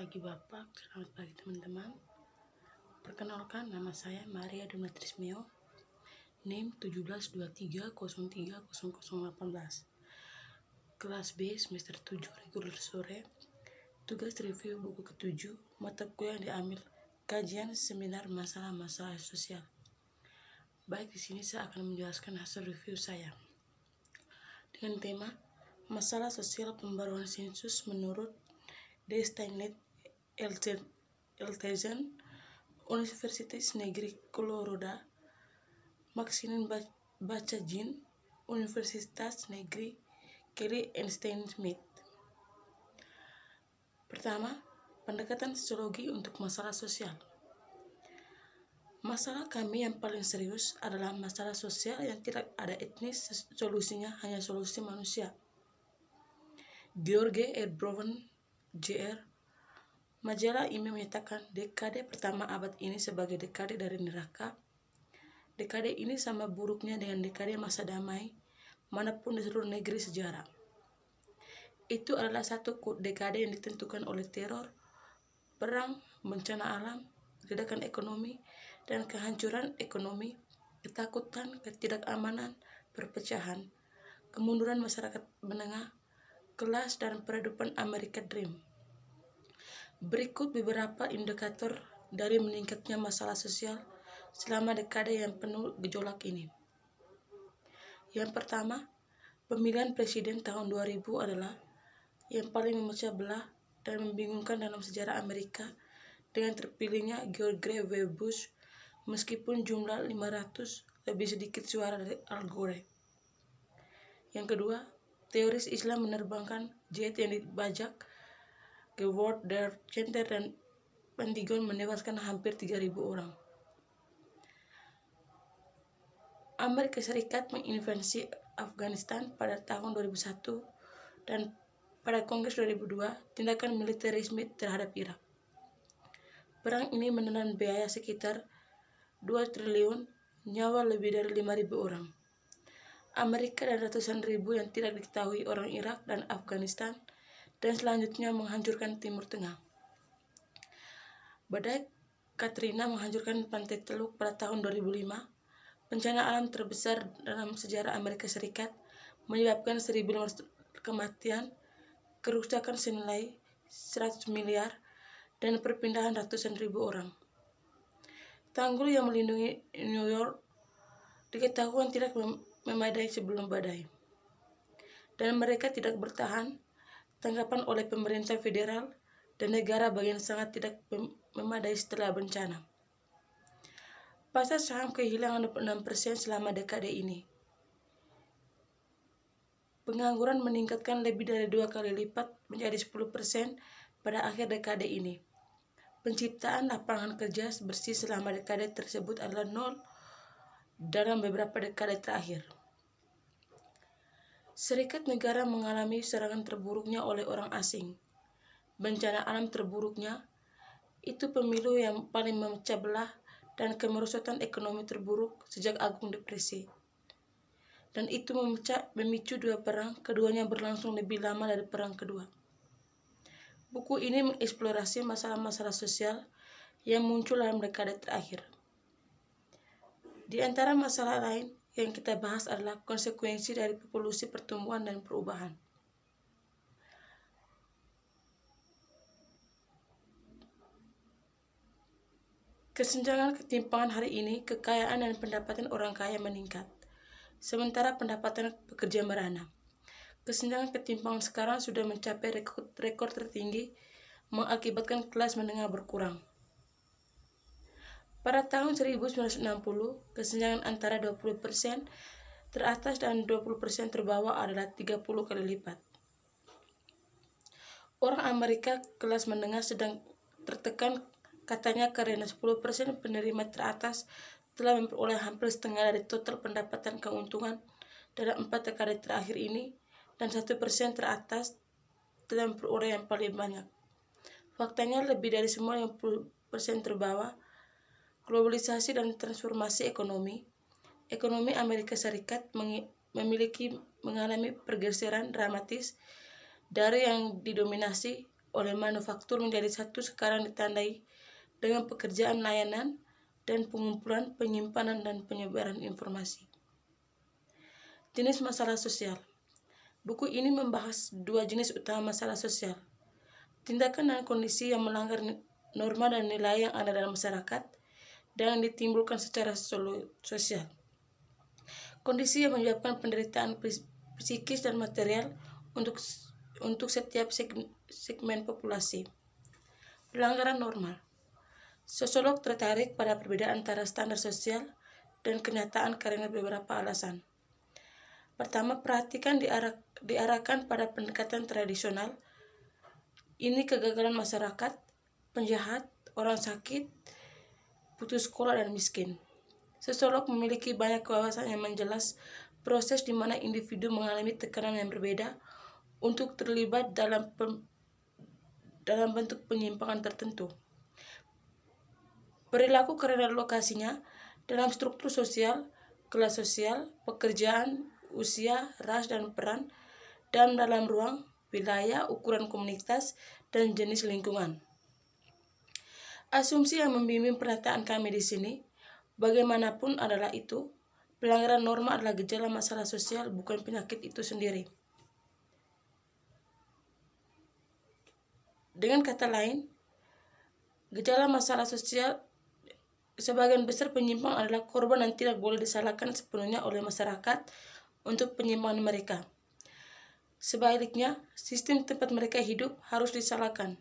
pagi Bapak, selamat pagi teman-teman. Perkenalkan, nama saya Maria Domitris Meo, NIM 1723030018. Kelas B semester 7 reguler sore. Tugas review buku ke-7, mata kuliah yang diambil kajian seminar masalah-masalah sosial. Baik, di sini saya akan menjelaskan hasil review saya. Dengan tema masalah sosial pembaruan sensus menurut De Steinlet Eltezen, Universitas Negeri Colorado, Maxine Bacajin, Universitas Negeri Kelly Einstein Smith. Pertama, pendekatan sosiologi untuk masalah sosial. Masalah kami yang paling serius adalah masalah sosial yang tidak ada etnis, solusinya hanya solusi manusia. George R. Brown, Jr. Majalah ini menyatakan dekade pertama abad ini sebagai dekade dari neraka. Dekade ini sama buruknya dengan dekade masa damai manapun di seluruh negeri sejarah. Itu adalah satu dekade yang ditentukan oleh teror, perang, bencana alam, ledakan ekonomi, dan kehancuran ekonomi, ketakutan, ketidakamanan, perpecahan, kemunduran masyarakat menengah kelas, dan peredapan American Dream. Berikut beberapa indikator dari meningkatnya masalah sosial selama dekade yang penuh gejolak ini. Yang pertama, pemilihan presiden tahun 2000 adalah yang paling memecah belah dan membingungkan dalam sejarah Amerika dengan terpilihnya George W. Bush meskipun jumlah 500 lebih sedikit suara dari Al Gore. Yang kedua, teoris Islam menerbangkan jet yang dibajak ke World Trade Center dan Pentagon menewaskan hampir 3.000 orang. Amerika Serikat menginvasi Afghanistan pada tahun 2001 dan pada Kongres 2002 tindakan militerisme terhadap Irak. Perang ini menelan biaya sekitar 2 triliun, nyawa lebih dari 5.000 orang. Amerika dan ratusan ribu yang tidak diketahui orang Irak dan Afghanistan, dan selanjutnya menghancurkan Timur Tengah. Badai Katrina menghancurkan pantai Teluk pada tahun 2005, bencana alam terbesar dalam sejarah Amerika Serikat, menyebabkan 1.500 kematian, kerusakan senilai 100 miliar, dan perpindahan ratusan ribu orang. Tanggul yang melindungi New York diketahui tidak memadai sebelum badai, dan mereka tidak bertahan. Tanggapan oleh pemerintah federal dan negara bagian sangat tidak memadai setelah bencana. Pasar saham kehilangan 26% selama dekade ini. Pengangguran meningkatkan lebih dari 2 kali lipat menjadi 10% pada akhir dekade ini. Penciptaan lapangan kerja bersih selama dekade tersebut adalah nol dalam beberapa dekade terakhir. Serikat Negara mengalami serangan terburuknya oleh orang asing. Bencana alam terburuknya, itu pemilu yang paling memecah belah dan kemerosotan ekonomi terburuk sejak Agung Depresi. Dan itu memicu dua perang, keduanya berlangsung lebih lama dari perang kedua. Buku ini mengeksplorasi masalah-masalah sosial yang muncul dalam dekade terakhir. Di antara masalah lain yang kita bahas adalah konsekuensi dari polusi pertumbuhan dan perubahan. Kesenjangan ketimpangan hari ini, kekayaan dan pendapatan orang kaya meningkat, sementara pendapatan pekerja merana. Kesenjangan ketimpangan sekarang sudah mencapai rekor tertinggi, mengakibatkan kelas menengah berkurang. Pada tahun 1960, kesenjangan antara 20% teratas dan 20% terbawah adalah 30 kali lipat. Orang Amerika kelas menengah sedang tertekan katanya karena 10% penerima teratas telah memperoleh hampir setengah dari total pendapatan keuntungan dalam 4 dekade terakhir ini, dan 1% teratas telah memperoleh yang paling banyak. Faktanya lebih dari semua yang 10% terbawah. Globalisasi dan transformasi ekonomi Amerika Serikat mengalami pergeseran dramatis dari yang didominasi oleh manufaktur menjadi satu sekarang ditandai dengan pekerjaan layanan dan pengumpulan, penyimpanan, dan penyebaran informasi. Jenis masalah sosial. Buku ini membahas dua jenis utama masalah sosial. Tindakan dan kondisi yang melanggar norma dan nilai yang ada dalam masyarakat dan yang ditimbulkan secara sosial. Kondisi yang menyebabkan penderitaan psikis dan material untuk setiap segmen populasi. Pelanggaran normal. Sosiolog tertarik pada perbedaan antara standar sosial dan kenyataan karena beberapa alasan. Pertama, perhatikan diarahkan pada pendekatan tradisional. Ini kegagalan masyarakat, penjahat, orang sakit, putus sekolah, dan miskin. Sosiolog memiliki banyak wawasan yang menjelas proses di mana individu mengalami tekanan yang berbeda untuk terlibat dalam bentuk penyimpangan tertentu. Perilaku karena lokasinya dalam struktur sosial, kelas sosial, pekerjaan, usia, ras, dan peran, dan dalam ruang, wilayah, ukuran komunitas, dan jenis lingkungan. Asumsi yang membimbing pernyataan kami di sini, bagaimanapun adalah itu, pelanggaran norma adalah gejala masalah sosial, bukan penyakit itu sendiri. Dengan kata lain, gejala masalah sosial sebagian besar penyimpang adalah korban dan tidak boleh disalahkan sepenuhnya oleh masyarakat untuk penyimpangan mereka. Sebaliknya, sistem tempat mereka hidup harus disalahkan.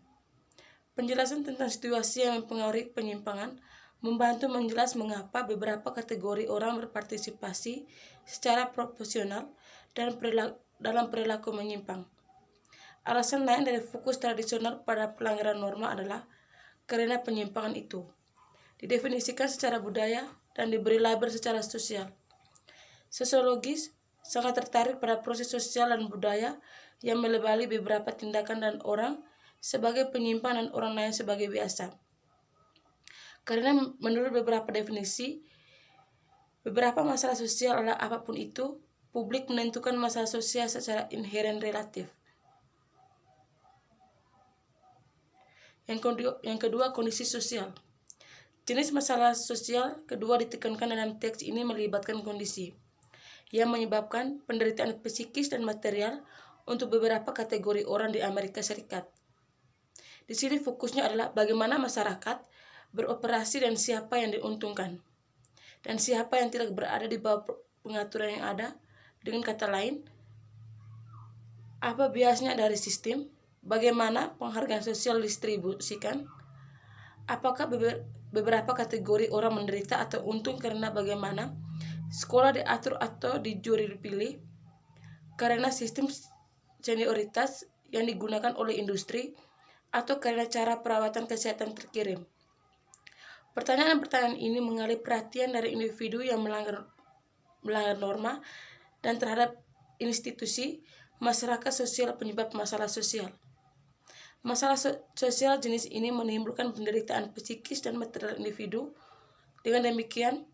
Penjelasan tentang situasi yang mempengaruhi penyimpangan membantu menjelaskan mengapa beberapa kategori orang berpartisipasi secara proporsional dalam perilaku menyimpang. Alasan lain dari fokus tradisional pada pelanggaran norma adalah karena penyimpangan itu didefinisikan secara budaya dan diberi label secara sosial. Sosiologis sangat tertarik pada proses sosial dan budaya yang melebeli beberapa tindakan dan orang sebagai penyimpang dan orang lain sebagai biasa. Karena menurut beberapa definisi, beberapa masalah sosial adalah apapun itu, publik menentukan masalah sosial secara inheren relatif. Yang kedua, kondisi sosial. Jenis masalah sosial kedua ditekankan dalam teks ini melibatkan kondisi yang menyebabkan penderitaan psikis dan material untuk beberapa kategori orang di Amerika Serikat. Di sini fokusnya adalah bagaimana masyarakat beroperasi dan siapa yang diuntungkan, dan siapa yang tidak berada di bawah pengaturan yang ada. Dengan kata lain, apa biasnya dari sistem, bagaimana penghargaan sosial distribusikan, apakah beberapa kategori orang menderita atau untung karena bagaimana sekolah diatur atau dijuri dipilih, karena sistem senioritas yang digunakan oleh industri, atau karena cara perawatan kesehatan terkirim. Pertanyaan-pertanyaan ini mengalih perhatian dari individu yang melanggar norma dan terhadap institusi masyarakat sosial penyebab masalah sosial. Masalah sosial jenis ini menimbulkan penderitaan psikis dan material individu. Dengan demikian,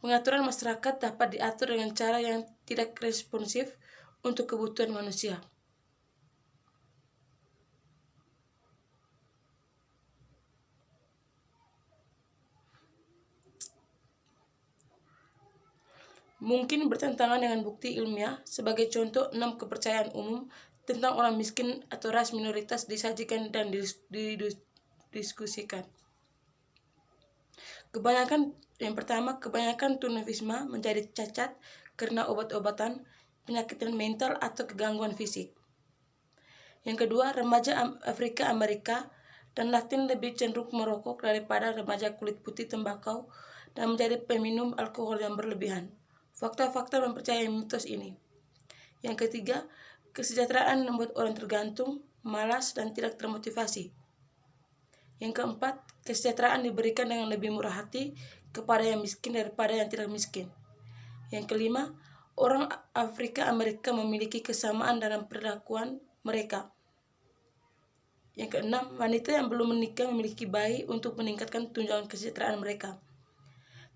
pengaturan masyarakat dapat diatur dengan cara yang tidak responsif untuk kebutuhan manusia. Mungkin bertentangan dengan bukti ilmiah. Sebagai contoh, 6 kepercayaan umum tentang orang miskin atau ras minoritas disajikan dan didiskusikan. Yang pertama, kebanyakan tunawisma menjadi cacat karena obat-obatan, penyakitan mental, atau kegangguan fisik. Yang kedua, remaja Afrika, Amerika, dan Latin lebih cenderung merokok daripada remaja kulit putih tembakau dan menjadi peminum alkohol yang berlebihan. Fakta-fakta mempercayai mitos ini. Yang ketiga, kesejahteraan membuat orang tergantung, malas, dan tidak termotivasi. Yang keempat, kesejahteraan diberikan dengan lebih murah hati kepada yang miskin daripada yang tidak miskin. Yang kelima, orang Afrika Amerika memiliki kesamaan dalam perlakuan mereka. Yang keenam, wanita yang belum menikah memiliki bayi untuk meningkatkan tunjangan kesejahteraan mereka.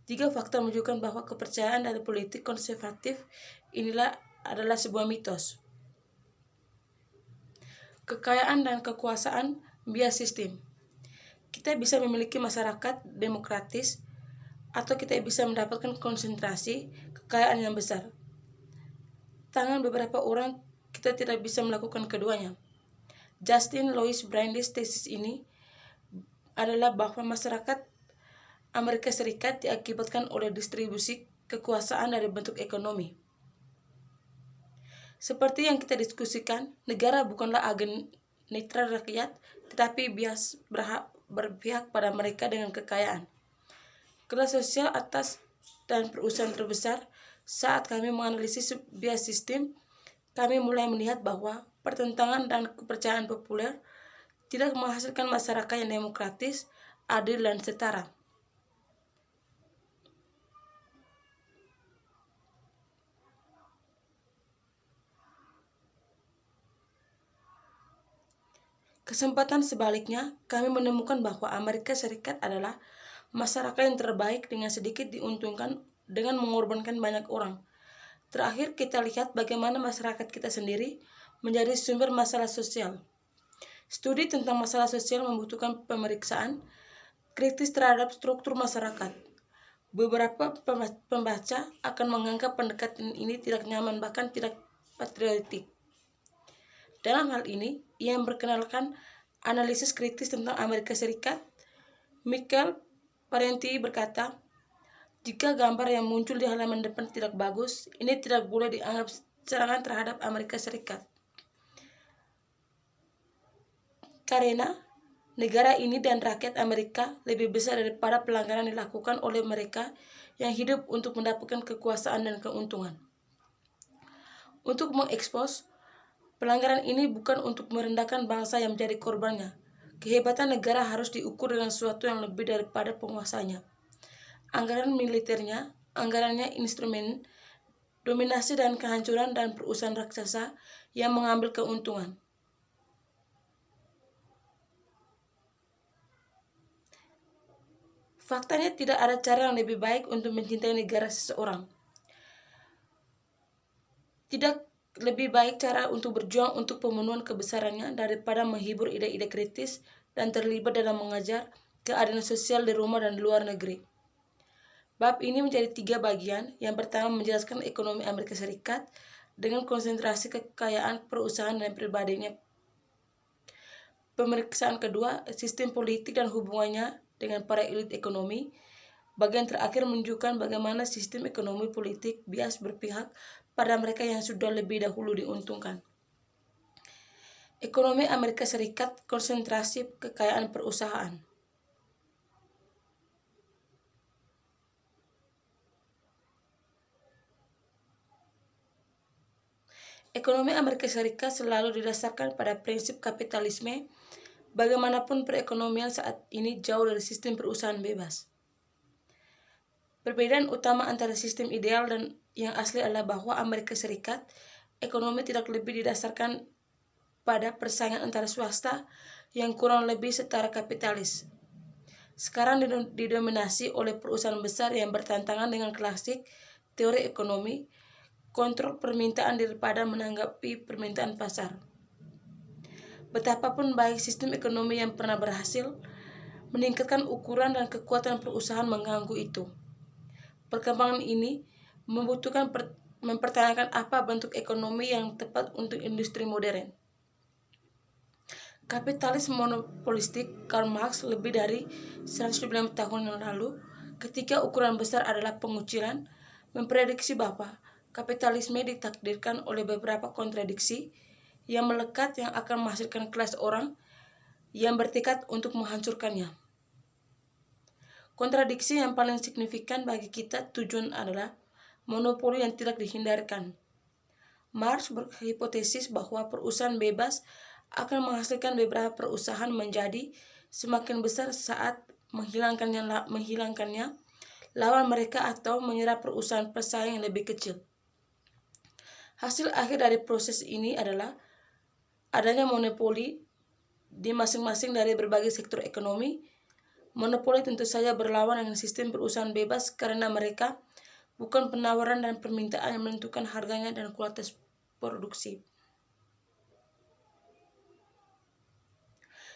3 fakta menunjukkan bahwa kepercayaan dari politik konservatif inilah adalah sebuah mitos. kekayaan dan kekuasaan bias sistem. Kita bisa memiliki masyarakat demokratis atau kita bisa mendapatkan konsentrasi kekayaan yang besar. Tangan beberapa orang kita tidak bisa melakukan keduanya. Justin Louis Brandeis tesis ini adalah bahwa masyarakat Amerika Serikat diakibatkan oleh distribusi kekuasaan dari bentuk ekonomi. Seperti yang kita diskusikan, negara bukanlah agen netral rakyat, tetapi bias berpihak pada mereka dengan kekayaan. Kelas sosial atas dan perusahaan terbesar. Saat kami menganalisis bias sistem, kami mulai melihat bahwa pertentangan dan kepercayaan populer tidak menghasilkan masyarakat yang demokratis, adil, dan setara. Kesempatan sebaliknya, kami menemukan bahwa Amerika Serikat adalah masyarakat yang terbaik dengan sedikit diuntungkan dengan mengorbankan banyak orang. Terakhir, kita lihat bagaimana masyarakat kita sendiri menjadi sumber masalah sosial. Studi tentang masalah sosial membutuhkan pemeriksaan kritis terhadap struktur masyarakat. Beberapa pembaca akan menganggap pendekatan ini tidak nyaman, bahkan tidak patriotik. Dalam hal ini, ia memperkenalkan analisis kritis tentang Amerika Serikat. Michael Parenti berkata, jika gambar yang muncul di halaman depan tidak bagus, ini tidak boleh dianggap serangan terhadap Amerika Serikat. Karena negara ini dan rakyat Amerika lebih besar daripada pelanggaran dilakukan oleh mereka yang hidup untuk mendapatkan kekuasaan dan keuntungan. Untuk mengekspos pelanggaran ini bukan untuk merendahkan bangsa yang menjadi korbannya. Kehebatan negara harus diukur dengan sesuatu yang lebih daripada penguasanya. Anggaran militernya, anggarannya instrumen, dominasi dan kehancuran dan perusahaan raksasa yang mengambil keuntungan. Faktanya tidak ada cara yang lebih baik untuk mencintai negara seseorang. Tidak lebih baik cara untuk berjuang untuk pemenuhan kebesarannya daripada menghibur ide-ide kritis dan terlibat dalam mengajar keadilan sosial di rumah dan di luar negeri. Bab ini menjadi 3 bagian. Yang pertama menjelaskan ekonomi Amerika Serikat dengan konsentrasi kekayaan perusahaan dan pribadinya. Pemeriksaan kedua, sistem politik dan hubungannya dengan para elit ekonomi. Bagian terakhir menunjukkan bagaimana sistem ekonomi politik bias berpihak pada mereka yang sudah lebih dahulu diuntungkan. Ekonomi Amerika Serikat, konsentrasi kekayaan perusahaan. Ekonomi Amerika Serikat selalu didasarkan pada prinsip kapitalisme. Bagaimanapun perekonomian saat ini jauh dari sistem perusahaan bebas. Perbedaan utama antara sistem ideal dan yang asli adalah bahwa Amerika Serikat ekonomi tidak lebih didasarkan pada persaingan antara swasta yang kurang lebih setara kapitalis. Sekarang didominasi oleh perusahaan besar yang bertentangan dengan klasik teori ekonomi, kontrol permintaan daripada menanggapi permintaan pasar. Betapapun baik sistem ekonomi yang pernah berhasil, meningkatkan ukuran dan kekuatan perusahaan mengganggu itu. Perkembangan ini membutuhkan mempertanyakan apa bentuk ekonomi yang tepat untuk industri modern. Kapitalis monopolistik Karl Marx lebih dari 125 tahun yang lalu, ketika ukuran besar adalah pengucilan, memprediksi bahwa kapitalisme ditakdirkan oleh beberapa kontradiksi yang melekat yang akan menghasilkan kelas orang yang bertekad untuk menghancurkannya. Kontradiksi yang paling signifikan bagi kita tujuan adalah monopoli yang tidak dihindarkan. Marx berhipotesis bahwa perusahaan bebas akan menghasilkan beberapa perusahaan menjadi semakin besar saat menghilangkannya lawan mereka atau menyerap perusahaan pesaing yang lebih kecil. Hasil akhir dari proses ini adalah adanya monopoli di masing-masing dari berbagai sektor ekonomi. Monopoli tentu saja berlawan dengan sistem perusahaan bebas karena mereka bukan penawaran dan permintaan yang menentukan harganya dan kualitas produksi.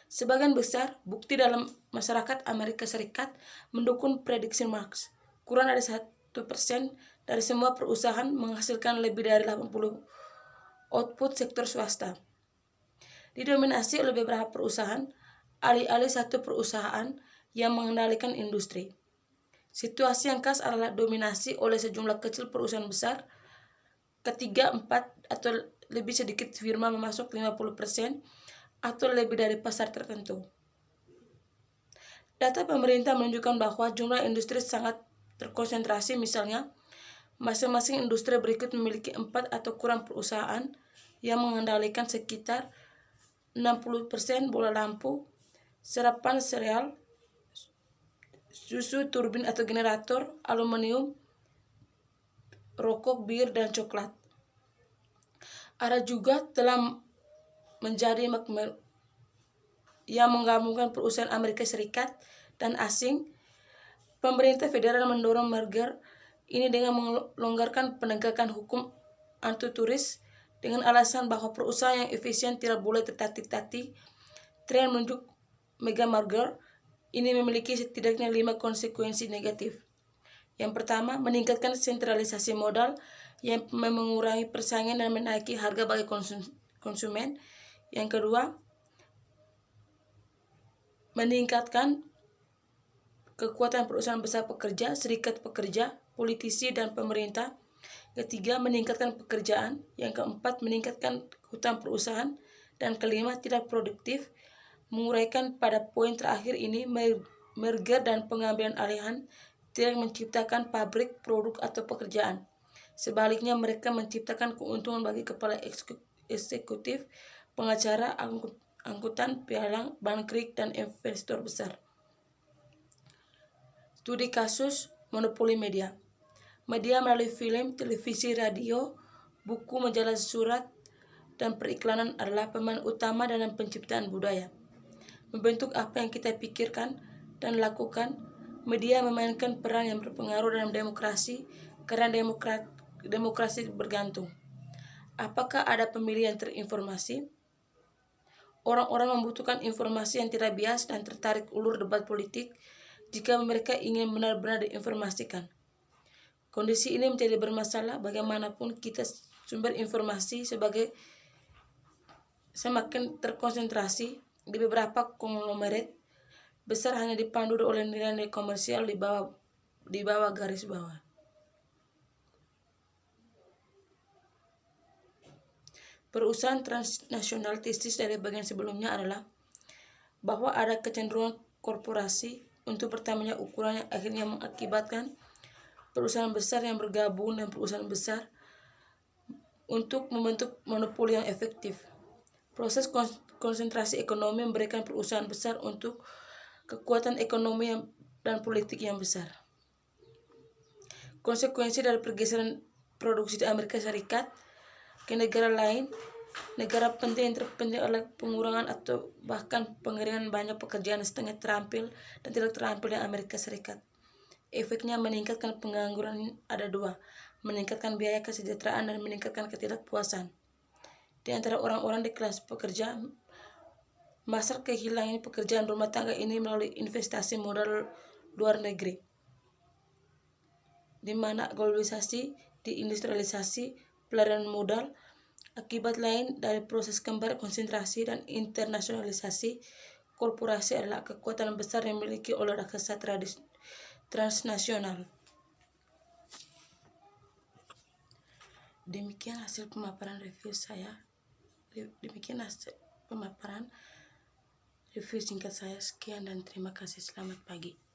Sebagian besar bukti dalam masyarakat Amerika Serikat mendukung prediksi Marx. Kurang dari 1% dari semua perusahaan menghasilkan lebih dari 80 output sektor swasta. Didominasi oleh beberapa perusahaan, alih-alih satu perusahaan yang mengendalikan industri. Situasi yang khas adalah dominasi oleh sejumlah kecil perusahaan besar, ketiga, 4, atau lebih sedikit firma memasuk 50% atau lebih dari pasar tertentu. Data pemerintah menunjukkan bahwa jumlah industri sangat terkonsentrasi, misalnya, masing-masing industri berikut memiliki 4 atau kurang perusahaan yang mengendalikan sekitar 60% bola lampu, serapan sereal, susu, turbin atau generator, aluminium, rokok, bir, dan coklat. Ada juga telah menjadi yang menggabungkan perusahaan Amerika Serikat dan asing. Pemerintah federal mendorong merger ini dengan melonggarkan penegakan hukum anti-turis dengan alasan bahwa perusahaan yang efisien tidak boleh tertatih-tatih. Tren menuju mega merger ini memiliki setidaknya 5 konsekuensi negatif. Yang pertama, meningkatkan sentralisasi modal yang mengurangi persaingan dan menaiki harga bagi konsumen. Yang kedua, meningkatkan kekuatan perusahaan besar pekerja, serikat pekerja, politisi, dan pemerintah. Ketiga, meningkatkan pekerjaan. Yang keempat, meningkatkan hutang perusahaan. Dan kelima, tidak produktif. Menguraikan pada poin terakhir ini, merger dan pengambilan alihan tidak menciptakan pabrik, produk, atau pekerjaan. Sebaliknya, mereka menciptakan keuntungan bagi kepala eksekutif, pengacara, angkutan, pialang, bankrik, dan investor besar. Studi kasus monopoli media. Media melalui film, televisi, radio, buku, majalah, surat, dan periklanan adalah pemain utama dalam penciptaan budaya. Membentuk apa yang kita pikirkan dan lakukan, media memainkan peran yang berpengaruh dalam demokrasi karena demokrasi bergantung. Apakah ada pemilih yang terinformasi? Orang-orang membutuhkan informasi yang tidak bias dan tertarik ulur debat politik jika mereka ingin benar-benar diinformasikan. Kondisi ini menjadi bermasalah bagaimanapun kita sumber informasi semakin terkonsentrasi di beberapa konglomerat besar hanya dipandu oleh nilai-nilai komersial di bawah garis bawah. Perusahaan transnasional tesis dari bagian sebelumnya adalah bahwa ada kecenderungan korporasi untuk bertambahnya ukuran yang akhirnya mengakibatkan perusahaan besar yang bergabung dengan perusahaan besar untuk membentuk monopoli yang efektif. Proses konsentrasi ekonomi memberikan perusahaan besar untuk kekuatan ekonomi dan politik yang besar. Konsekuensi dari pergeseran produksi di Amerika Serikat ke negara lain, negara penting yang terpenting adalah pengurangan atau bahkan pengeringan banyak pekerjaan setengah terampil dan tidak terampil di Amerika Serikat. Efeknya meningkatkan pengangguran ada dua, meningkatkan biaya kesejahteraan dan meningkatkan ketidakpuasan. Di antara orang-orang di kelas pekerja, masyarakat kehilangan pekerjaan rumah tangga ini melalui investasi modal luar negeri, di mana globalisasi, deindustrialisasi, pelarian modal. Akibat lain dari proses kembar konsentrasi dan internasionalisasi korporasi adalah kekuatan besar yang dimiliki oleh raksasa transnasional. Demikian hasil pemaparan review saya. Demikian hasil pemaparan review singkat saya. Sekian dan terima kasih. Selamat pagi.